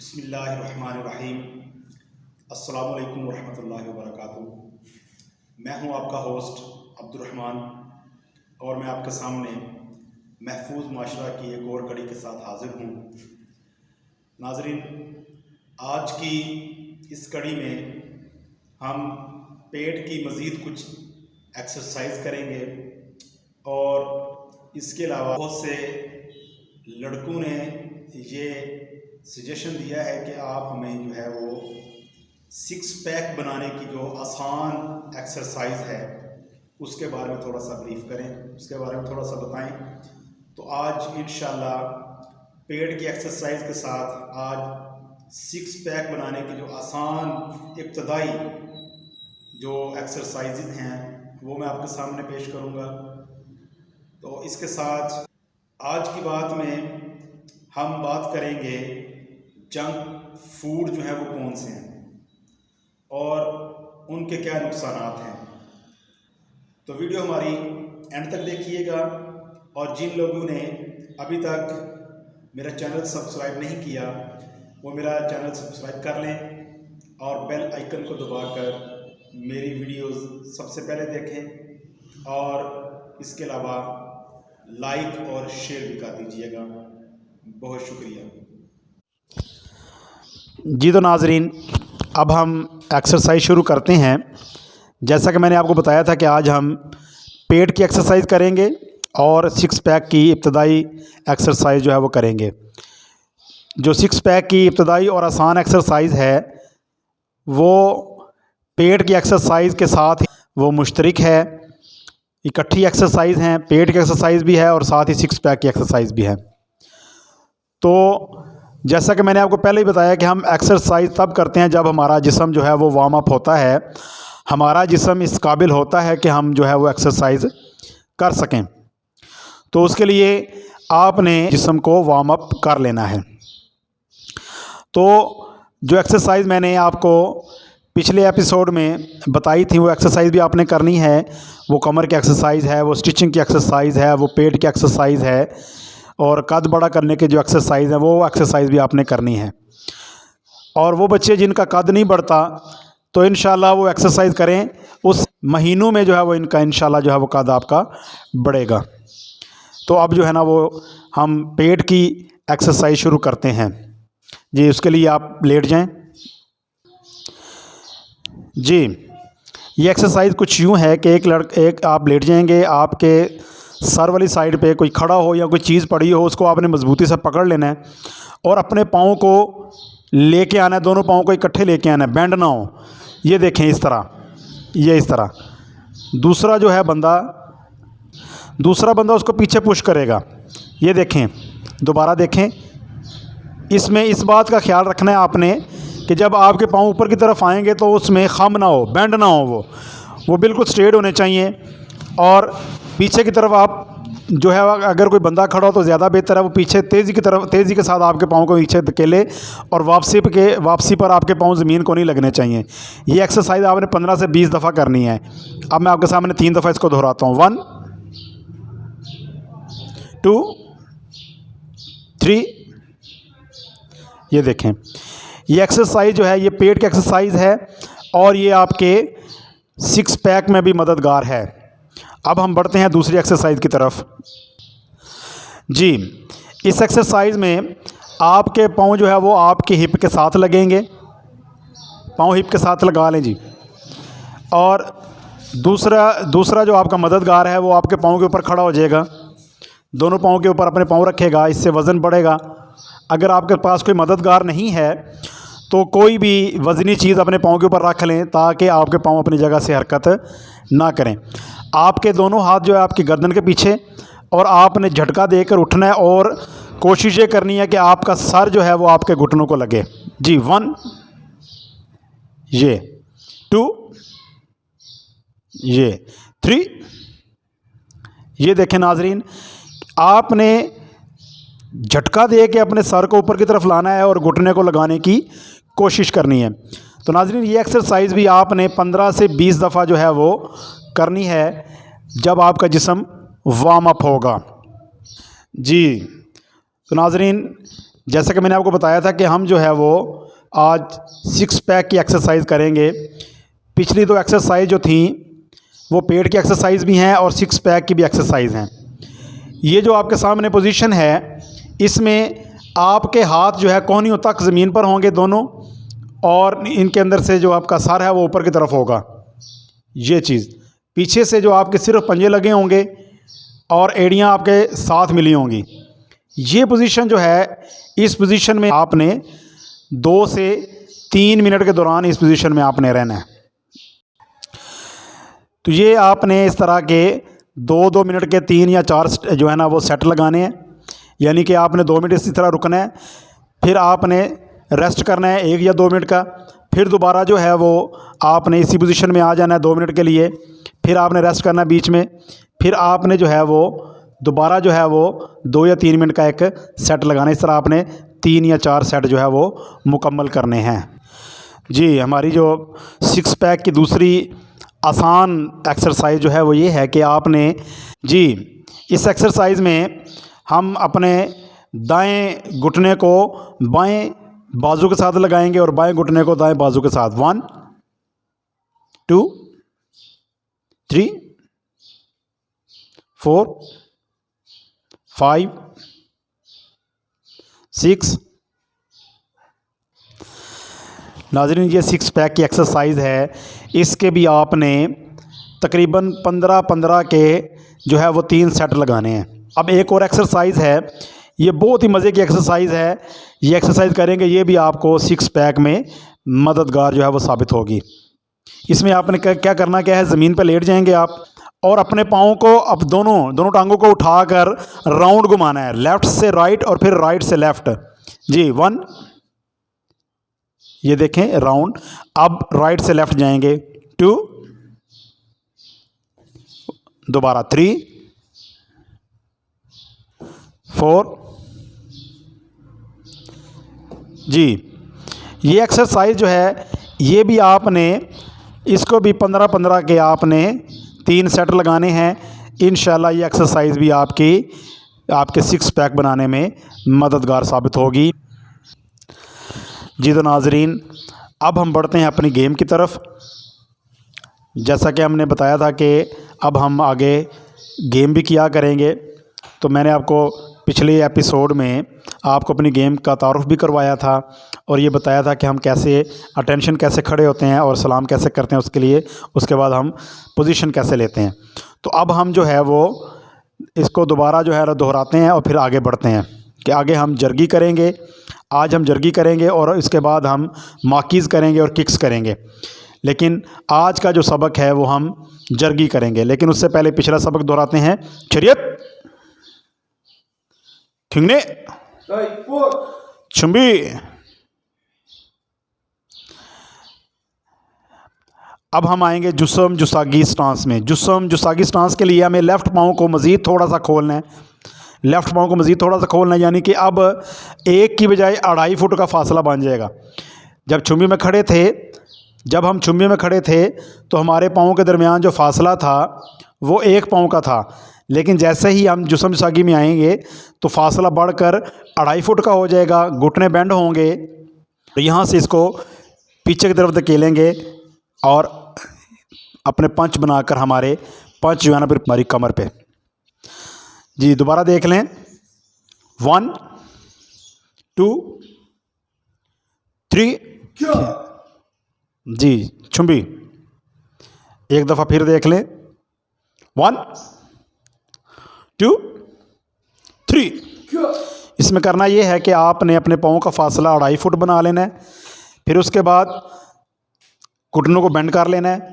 बिस्मिल्लाहिर्रहमानिर्रहीम। अस्सलामु अलैकुम वरहमतुल्लाहि वबरकातुहू। मैं हूं आपका होस्ट अब्दुर्रहमान और मैं आपके सामने महफूज माशरा की एक और कड़ी के साथ हाजिर हूं। नाज़रीन, आज की इस कड़ी में हम पेट की मज़ीद कुछ एक्सरसाइज करेंगे और इसके अलावा बहुत से लड़कों ने ये सजेशन दिया है कि आप हमें जो है वो 6 पैक बनाने की जो आसान एक्सरसाइज है उसके बारे में थोड़ा सा ब्रीफ करें, उसके बारे में थोड़ा सा बताएं। तो आज इंशाल्लाह पेट की एक्सरसाइज के साथ आज 6 पैक बनाने की जो आसान इब्तदाई जो एक्सरसाइजेज हैं वो मैं आपके सामने पेश करूंगा। तो इसके साथ आज की बात में हम बात करेंगे जंक फूड जो है वो कौन से हैं और उनके क्या नुकसानात हैं। तो वीडियो हमारी एंड तक देखिएगा और जिन लोगों ने अभी तक मेरा चैनल सब्सक्राइब नहीं किया वो मेरा चैनल सब्सक्राइब कर लें और बेल आइकन को दबाकर मेरी वीडियोस सबसे पहले देखें और इसके अलावा लाइक और शेयर भी कर दीजिएगा। बहुत शुक्रिया जी। तो नाजरीन, अब हम एक्सरसाइज शुरू करते हैं। जैसा कि मैंने आपको बताया था कि आज हम पेट की एक्सरसाइज करेंगे और 6 पैक की इब्तदाई एक्सरसाइज जो है वो करेंगे। जो 6 पैक की इब्तदाई और आसान एक्सरसाइज है वो पेट की एक्सरसाइज के साथ वो मुश्तरक है, इकट्ठी एक्सरसाइज हैं। पेट की एक्सरसाइज भी है और साथ ही 6 पैक की एक्सरसाइज भी है। तो जैसा कि मैंने आपको पहले ही बताया कि हम एक्सरसाइज तब करते हैं जब हमारा जिस्म जो है वो वार्म अप होता है, हमारा जिस्म इस काबिल होता है कि हम जो है वो एक्सरसाइज कर सकें। तो उसके लिए आपने जिस्म को वार्म अप कर लेना है। तो जो एक्सरसाइज मैंने आपको पिछले एपिसोड में बताई थी वो एक्सरसाइज भी आपने करनी है। वो कमर की एक्सरसाइज है, वो स्टिचिंग की एक्सरसाइज है, वो पेट की एक्सरसाइज है और कद बड़ा करने के जो एक्सरसाइज है वो एक्सरसाइज भी आपने करनी है। और वो बच्चे जिनका कद नहीं बढ़ता तो इंशाल्लाह वो एक्सरसाइज करें, उस महीनों में जो है वो इनका इंशाल्लाह जो है वो कद आपका बढ़ेगा। तो अब जो है ना वो हम पेट की एक्सरसाइज शुरू करते हैं जी। उसके लिए आप लेट जाएं जी। ये एक्सरसाइज कुछ यूँ है कि एक आप लेट जाएंगे, आपके सर वाली साइड पे कोई खड़ा हो या कोई चीज़ पड़ी हो उसको आपने मजबूती से पकड़ लेना है और अपने पाँव को लेके आना है, दोनों पाँव को इकट्ठे लेके आना है, बेंड ना हो। ये देखें इस तरह, ये इस तरह। दूसरा बंदा उसको पीछे पुश करेगा। ये देखें, दोबारा देखें। इसमें इस बात का ख्याल रखना है आपने कि जब आपके पाँव ऊपर की तरफ आएंगे तो उसमें खम ना हो, बेंड ना हो, वो बिल्कुल स्ट्रेट होने चाहिए। और पीछे की तरफ आप जो है अगर कोई बंदा खड़ा हो तो ज़्यादा बेहतर है, वो पीछे तेज़ी के साथ आपके पाँव को पीछे धकेले और वापसी पर आपके पाँव ज़मीन को नहीं लगने चाहिए। ये एक्सरसाइज आपने 15 से 20 दफ़ा करनी है। अब मैं आपके सामने 3 दफ़ा इसको दोहराता हूँ। 1 2 3। ये देखें, ये एक्सरसाइज जो है ये पेट की एक्सरसाइज है और ये आपके 6 पैक में भी मददगार है। अब हम बढ़ते हैं दूसरी एक्सरसाइज की तरफ जी। इस एक्सरसाइज में आपके पाँव जो है वो आपके हिप के साथ लगेंगे, पाँव हिप के साथ लगा लें जी। और दूसरा जो आपका मददगार है वो आपके पाँव के ऊपर खड़ा हो जाएगा, दोनों पाँव के ऊपर अपने पाँव रखेगा, इससे वज़न बढ़ेगा। अगर आपके पास कोई मददगार नहीं है तो कोई भी वज़नी चीज़ अपने पाँव के ऊपर रख लें ताकि आपके पाँव अपनी जगह से हरकत ना करें। आपके दोनों हाथ जो है आपकी गर्दन के पीछे और आपने झटका देकर उठना है और कोशिश ये करनी है कि आपका सर जो है वो आपके घुटनों को लगे जी। 1 ये 2 ये 3। ये देखें नाजरीन, आपने झटका दे के अपने सर को ऊपर की तरफ लाना है और घुटने को लगाने की कोशिश करनी है। तो नाजरीन, ये एक्सरसाइज भी आपने 15 से 20 दफ़ा जो है वो करनी है जब आपका जिस्म वार्म अप होगा जी। तो नाजरीन, जैसा कि मैंने आपको बताया था कि हम जो है वो आज 6 पैक की एक्सरसाइज करेंगे। पिछली 2 एक्सरसाइज जो थी वो पेट की एक्सरसाइज भी हैं और 6 पैक की भी एक्सरसाइज हैं। ये जो आपके सामने पोजीशन है इसमें आपके हाथ जो है कोहनियों तक ज़मीन पर होंगे दोनों, और इनके अंदर से जो आपका सर है वो ऊपर की तरफ होगा। ये चीज़ पीछे से जो आपके सिर्फ पंजे लगे होंगे और एड़ियाँ आपके साथ मिली होंगी। ये पोजीशन जो है, इस पोजीशन में आपने 2 से 3 मिनट के दौरान इस पोजीशन में आपने रहना है। तो ये आपने इस तरह के 2-2 मिनट के 3 या 4 जो है ना वो सेट लगाने हैं, यानी कि आपने 2 मिनट इसी तरह रुकना है, फिर आपने रेस्ट करना है 1 या 2 मिनट का, फिर दोबारा जो है वो आपने इसी पोजीशन में आ जाना है 2 मिनट के लिए, फिर आपने रेस्ट करना है बीच में, फिर आपने जो है वो दोबारा जो है वो 2 या 3 मिनट का एक सेट लगाना है। इस तरह आपने 3 या 4 सेट जो है वो मुकम्मल करने हैं। जी, हमारी जो 6 पैक की दूसरी आसान एक्सरसाइज जो है वो ये है कि आपने जी इस एक्सरसाइज में हम अपने दाएं घुटने को बाएं बाजू के साथ लगाएंगे और बाएं घुटने को दाएं बाजू के साथ। 1 2 3 4 5 6। नाज़रीन, ये 6 पैक की एक्सरसाइज है। इसके भी आपने तकरीबन 15-15 के जो है वो 3 सेट लगाने हैं। अब एक और एक्सरसाइज है, ये बहुत ही मज़े की एक्सरसाइज है। ये एक्सरसाइज करेंगे, ये भी आपको 6 पैक में मददगार जो है वो साबित होगी। इसमें आपने क्या करना क्या है, ज़मीन पर लेट जाएंगे आप और अपने पाँव को अब दोनों टांगों को उठाकर राउंड घुमाना है, लेफ़्ट से राइट और फिर राइट से लेफ़्ट। जी 1, ये देखें राउंड। अब राइट से लेफ़्ट जाएंगे 2, दोबारा 3 4। जी, ये एक्सरसाइज जो है ये भी आपने इसको भी 15-15 के आपने 3 सेट लगाने हैं। इंशाल्लाह ये एक्सरसाइज भी आपके 6 पैक बनाने में मददगार साबित होगी। जी तो नाज़रीन, अब हम बढ़ते हैं अपनी गेम की तरफ। जैसा कि हमने बताया था कि अब हम आगे गेम भी किया करेंगे, तो मैंने आपको पिछले एपिसोड में आपको अपनी गेम का तारुफ भी करवाया था और ये बताया था कि हम कैसे अटेंशन कैसे खड़े होते हैं और सलाम कैसे करते हैं, उसके बाद हम पोजीशन कैसे लेते हैं। तो अब हम जो है वो इसको दोबारा जो है दोहराते हैं और फिर आगे बढ़ते हैं कि आगे हम जर्गी करेंगे। आज हम जर्गी करेंगे और इसके बाद हम माकीज़ करेंगे और किक्स करेंगे, लेकिन आज का जो सबक है वो हम जर्गी करेंगे। लेकिन उससे पहले पिछला सबक दोहराते हैं। शरीयत ठिंगने चुंबी। अब हम आएंगे जुस्म जुसागी स्टांस में। जुस्म जुसागी स्टांस के लिए हमें लेफ़्ट पाँव को मज़ीद थोड़ा सा खोलना है, लेफ़्ट पाँव को मज़ीद थोड़ा सा खोलना है, यानी कि अब 1 की बजाय 2.5 फुट का फासला बन जाएगा। जब हम चुम्बी में खड़े थे तो हमारे पाँव के दरमियान जो फासला था वो 1 पाँव का था, लेकिन जैसे ही हम जुस्म जुसागी में आएंगे तो फासला बढ़कर 2.5 फुट का हो जाएगा। घुटने बेंड होंगे, यहाँ से इसको पीछे की तरफ धकेलेंगे और अपने पंच बनाकर हमारे पंच जो है ना फिर हमारी कमर पे। जी दोबारा देख लें। 1 2 3। जी चुंबी एक दफ़ा फिर देख लें। 1 2 3। इसमें करना ये है कि आपने अपने पाँव का फासला 2.5 फुट बना लेना है, फिर उसके बाद घुटनों को बेंड कर लेना है।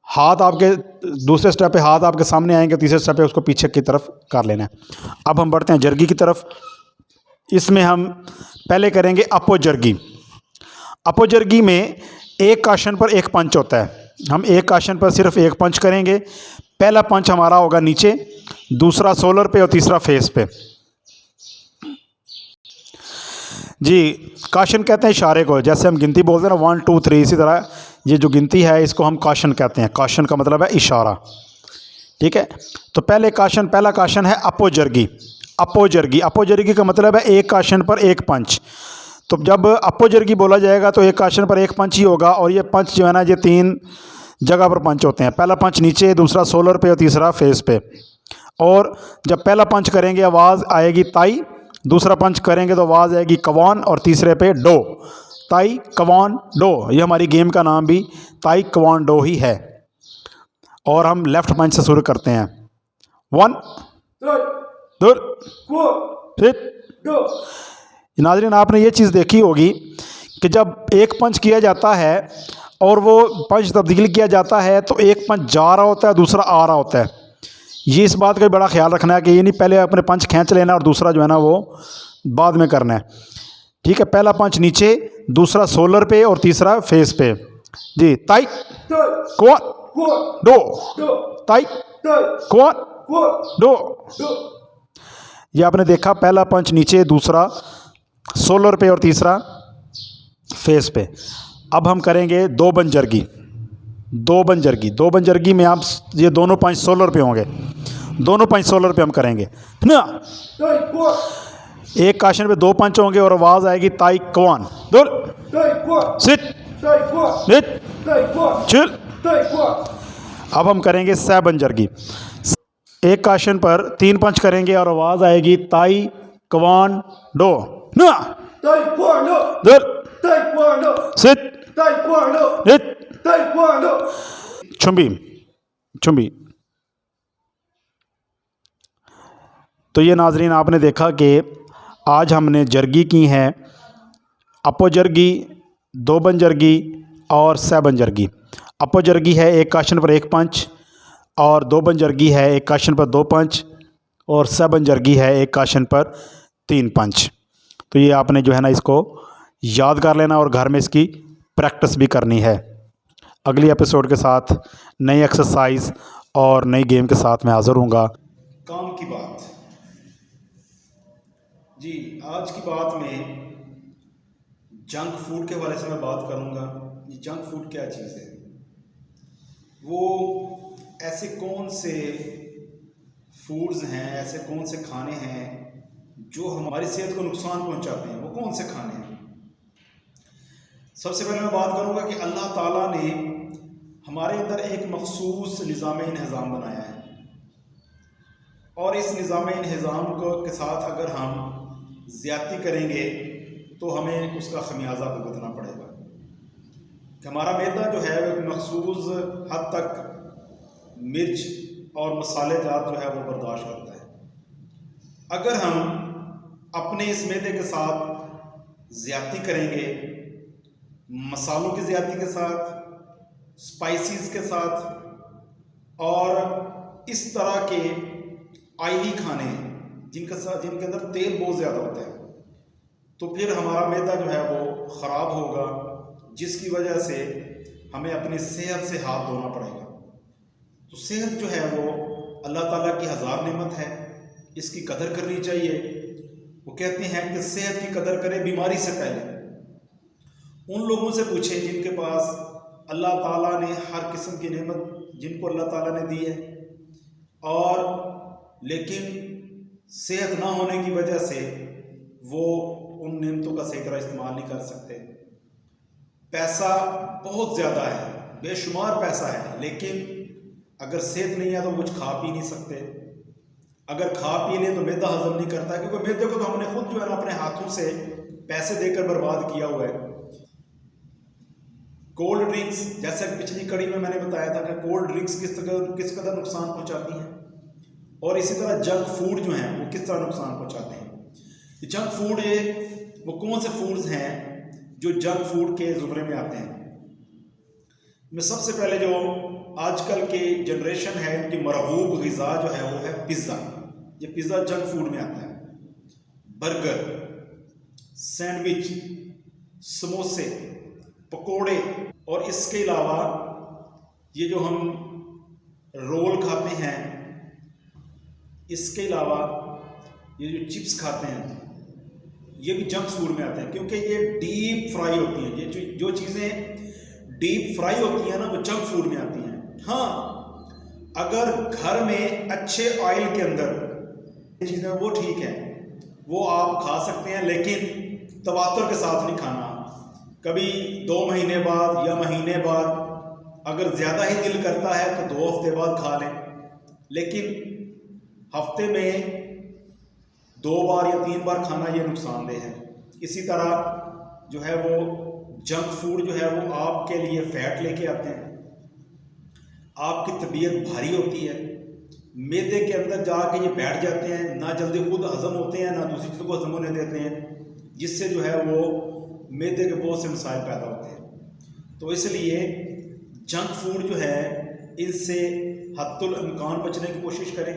हाथ आपके दूसरे स्टेप पे हाथ आपके सामने आएंगे, तीसरे स्टेप पे उसको पीछे की तरफ कर लेना है। अब हम बढ़ते हैं जर्गी की तरफ। इसमें हम पहले करेंगे अपो जर्गी। अपो जर्गी में एक आसन पर एक पंच होता है। हम एक आसन पर सिर्फ एक पंच करेंगे। पहला पंच हमारा होगा नीचे, दूसरा सोलर पे और तीसरा फेस पे। जी काशन कहते हैं इशारे को, जैसे हम गिनती बोलते हैं ना 1 2 3, इसी तरह ये जो गिनती है इसको हम काशन कहते हैं। काशन का मतलब है इशारा, ठीक है। तो पहला काशन है अपो जर्गी। अपोजर्गी। अपोजर्गी का मतलब है एक आसन पर एक पंच। तो जब अपोजर्गी बोला जाएगा तो एक आसन पर एक पंच ही होगा। और ये पंच जो है ना, ये 3 जगह पर पंच होते हैं। पहला पंच नीचे, दूसरा सोलर पे और तीसरा फेस पे। और जब पहला पंच करेंगे आवाज़ आएगी ताई, दूसरा पंच करेंगे तो आवाज़ आएगी कवान, और तीसरे पे डो। ताई कवान डो, ये हमारी गेम का नाम भी ताई कवान डो ही है। और हम लेफ्ट पंच से शुरू करते हैं। 1 2 3। नाज़रीन, आपने ये चीज़ देखी होगी कि जब एक पंच किया जाता है और वो पंच तब्दील किया जाता है तो एक पंच जा रहा होता है, दूसरा आ रहा होता है। ये इस बात का भी बड़ा ख्याल रखना है कि ये नहीं पहले अपने पंच खींच लेना और दूसरा जो है ना वो बाद में करना है। ठीक है, पहला पंच नीचे, दूसरा सोलर पे और तीसरा फेस पे। जी, ताई कौन डो, ताई कौन डो। ये आपने देखा, पहला पंच नीचे, दूसरा सोलर पे और तीसरा फेस पे। अब हम करेंगे 2 बंजरगी। 2 बंजरगी, 2 बंजरगी में आप ये दोनों पंच सोलर पे होंगे, दोनों पंच सोलर पे हम करेंगे ना। एक आसन पे 2 पंच होंगे और आवाज़ आएगी ताई कवान दुल सिट निट चिल। अब हम करेंगे 6 बंजरगी। एक आसन पर 3 पंच करेंगे और आवाज़ आएगी ताई कवान डो ना दुल सिट निट छुम्बी छुम्बी। तो ये नाजरीन, आपने देखा कि आज हमने जर्गी की हैं, अपोजर्गी, 2 बंजरगी और 6 बंजरगी। अपोजर्गी है एक आसन पर एक पंच, और 2 बंजरगी है एक आसन पर 2 पंच, और 6 बंजरगी है एक आसन पर 3 पंच। तो ये आपने जो है ना इसको याद कर लेना और घर में इसकी प्रैक्टिस भी करनी है। अगली एपिसोड के साथ नई एक्सरसाइज और नई गेम के साथ मैं हाज़िर हूँगा। काम की बात जी, आज की बात में जंक फूड के हवाले से मैं बात करूँगा। ये जंक फूड क्या चीज़ है? वो ऐसे कौन से फूड्स हैं, ऐसे कौन से खाने हैं जो हमारी सेहत को नुकसान पहुँचाते हैं? वो कौन से खाने हैं? सबसे पहले मैं बात करूँगा कि अल्लाह ताला ने हमारे अंदर एक मखसूस निज़ाम बनाया है, और इस निज़ाम के साथ अगर हम ज़्यादती करेंगे तो हमें उसका खमियाजा भुगतना पड़ेगा। कि हमारा मैदा जो है वो एक मखसूस हद तक मिर्च और मसाले जात जो है वो बर्दाश्त करता है। अगर हम अपने इस मैदे के साथ ज़्यादती करेंगे, मसालों की ज़्यादती के साथ, स्पाइसेस के साथ, और इस तरह के ऑयली खाने जिनके अंदर तेल बहुत ज़्यादा होता है, तो फिर हमारा मैदा जो है वो ख़राब होगा, जिसकी वजह से हमें अपनी सेहत से हाथ धोना पड़ेगा। तो सेहत जो है वो अल्लाह ताला की हज़ार नेमत है, इसकी कदर करनी चाहिए। वो कहते हैं कि सेहत की कदर करें बीमारी से पहले। उन लोगों से पूछें जिनके पास अल्लाह ताला ने हर किस्म की नेमत जिनको अल्लाह ताला ने दी है, और लेकिन सेहत ना होने की वजह से वो उन नेमतों का सही तरह इस्तेमाल नहीं कर सकते। पैसा बहुत ज़्यादा है, बेशुमार पैसा है, लेकिन अगर सेहत नहीं है तो कुछ खा पी नहीं सकते। अगर खा पी लें तो मैदा हजम नहीं करता, क्योंकि मैदे को तो हमने खुद जो है ना अपने हाथों से पैसे देकर बर्बाद किया हुआ है। कोल्ड ड्रिंक्स, जैसे पिछली कड़ी में मैंने बताया था कि कोल्ड ड्रिंक्स किस कदर नुकसान पहुंचाती हैं, और इसी तरह जंक फूड जो हैं वो किस तरह नुकसान पहुंचाते हैं। जंक फूड वो कौन से फूड्स हैं जो जंक फूड के ज़ुमरे में आते हैं? में सबसे पहले जो आजकल के जनरेशन है इनकी मरगूब ग़िज़ा जो है वो है पिज़्ज़ा। ये पिज़्ज़ा जंक फूड में आता है। बर्गर, सैंडविच, समोसे, पकोड़े, और इसके अलावा ये जो हम रोल खाते हैं, इसके अलावा ये जो चिप्स खाते हैं, ये भी जंक फूड में आते हैं, क्योंकि ये डीप फ्राई होती हैं। ये जो चीज़ें डीप फ्राई होती हैं ना, वो जंक फूड में आती हैं। हाँ, अगर घर में अच्छे ऑयल के अंदर चीज़ें वो ठीक है, वो आप खा सकते हैं, लेकिन तवातुर के साथ नहीं खाना। कभी 2 महीने बाद या महीने बाद अगर ज़्यादा ही दिल करता है तो 2 हफ्ते बाद खा लें, लेकिन हफ्ते में 2 बार या 3 बार खाना ये नुकसानदेह है। इसी तरह जो है वो जंक फूड जो है वो आपके लिए फ़ैट लेके आते हैं, आपकी तबीयत भारी होती है, मैदे के अंदर जाके ये बैठ जाते हैं, ना जल्दी खुद हज़म होते हैं ना दूसरी चीज़ों को हज़म होने देते हैं, जिससे जो है वो मैदे के बहुत से मसाइल पैदा होते हैं। तो इसलिए जंक फूड जो है इनसे हद्दुल इम्कान बचने की कोशिश करें।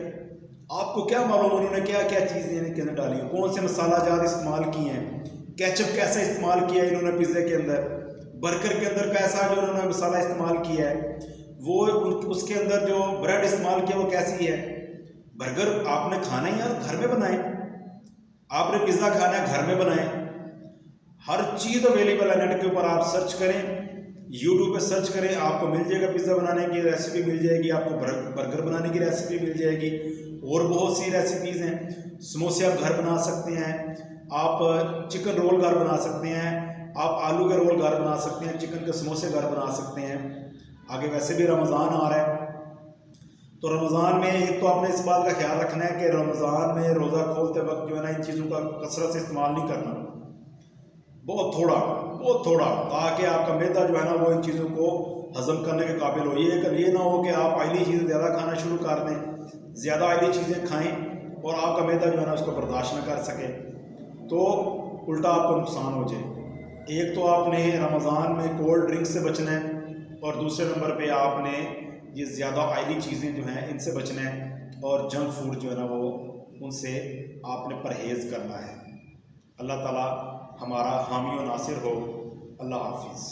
आपको क्या मालूम उन्होंने क्या क्या चीज़ें इनके अंदर डाली, कौन से मसाला जात इस्तेमाल किए हैं, केचप कैसा इस्तेमाल किया है इन्होंने पिज़्ज़े के अंदर, बर्गर के अंदर कैसा जो उन्होंने मसाला इस्तेमाल किया है, वो उसके अंदर जो ब्रेड इस्तेमाल किया वो कैसी है। बर्गर आपने खाना ही यार घर में बनाएं, आपने पिज़्ज़ा खाना है घर में बनाएं, हर चीज़ अवेलेबल है नेट के ऊपर। आप सर्च करें, यूट्यूब पे सर्च करें, आपको मिल जाएगा, पिज़्ज़ा बनाने की रेसिपी मिल जाएगी, आपको बर्गर बनाने की रेसिपी मिल जाएगी, और बहुत सी रेसिपीज़ हैं। समोसे आप घर बना सकते हैं, आप चिकन रोल घर बना सकते हैं, आप आलू के रोल घर बना सकते हैं, चिकन के समोसे घर बना सकते हैं। आगे वैसे भी रमज़ान आ रहा है, तो रमज़ान में एक तो आपने इस बात का ख्याल रखना है कि रमज़ान में रोज़ा खोलते वक्त जो है ना इन चीज़ों का कसरत से इस्तेमाल नहीं करना, बहुत थोड़ा, ताकि आपका मैदा जो है ना वो इन चीज़ों को हज़म करने के काबिल हो। ये ना हो कि आप ऑयली चीज़ें ज़्यादा खाना शुरू कर दें, ज़्यादा ऑयली चीज़ें खाएं और आपका मैदा जो है ना उसको बर्दाश्त न कर सके, तो उल्टा आपको नुकसान हो जाए। एक तो आपने रमज़ान में कोल्ड ड्रिंक से बचना है, और दूसरे नंबर पे आपने ये ज़्यादा ऑयली चीज़ें जो हैं इनसे बचना है, और जंक फूड जो है ना वो उनसे आपने परहेज़ करना है। अल्लाह ताला हमारा हामी और नासिर हो। अल्लाह हाफिज़।